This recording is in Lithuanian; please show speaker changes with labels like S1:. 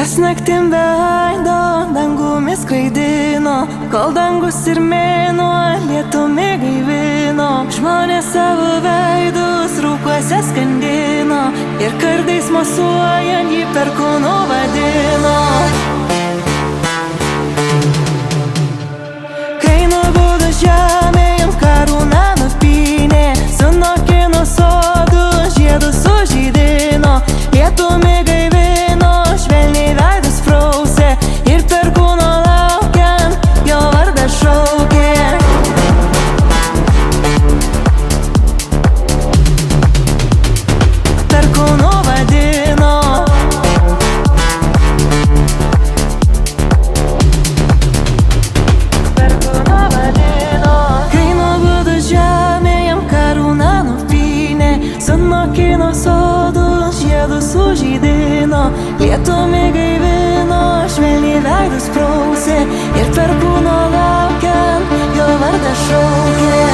S1: Kas naktim veido, dangumi skraidino, kol dangus ir mėnuo lietumi gaivino. Žmonės savo veidus rūkuose skandino ir kartais mosuojant jį perkūnu vadino. Kai nubudo žemė, jam karūna nupynė, sunokino sodus, žiedus sužydino, lietumi gaivino, švelniai veidus prausė ir perkūno laukiant jo vardą šaukė. Perkūnu vadino. Perkūnu vadino. Kai nubudo žemė, jam karūna nupynė, sunokino sodus, žiedus sužydino, lietumi gaivino, švelniai veidus prausė ir perkūno laukiant jo vardą šaukė.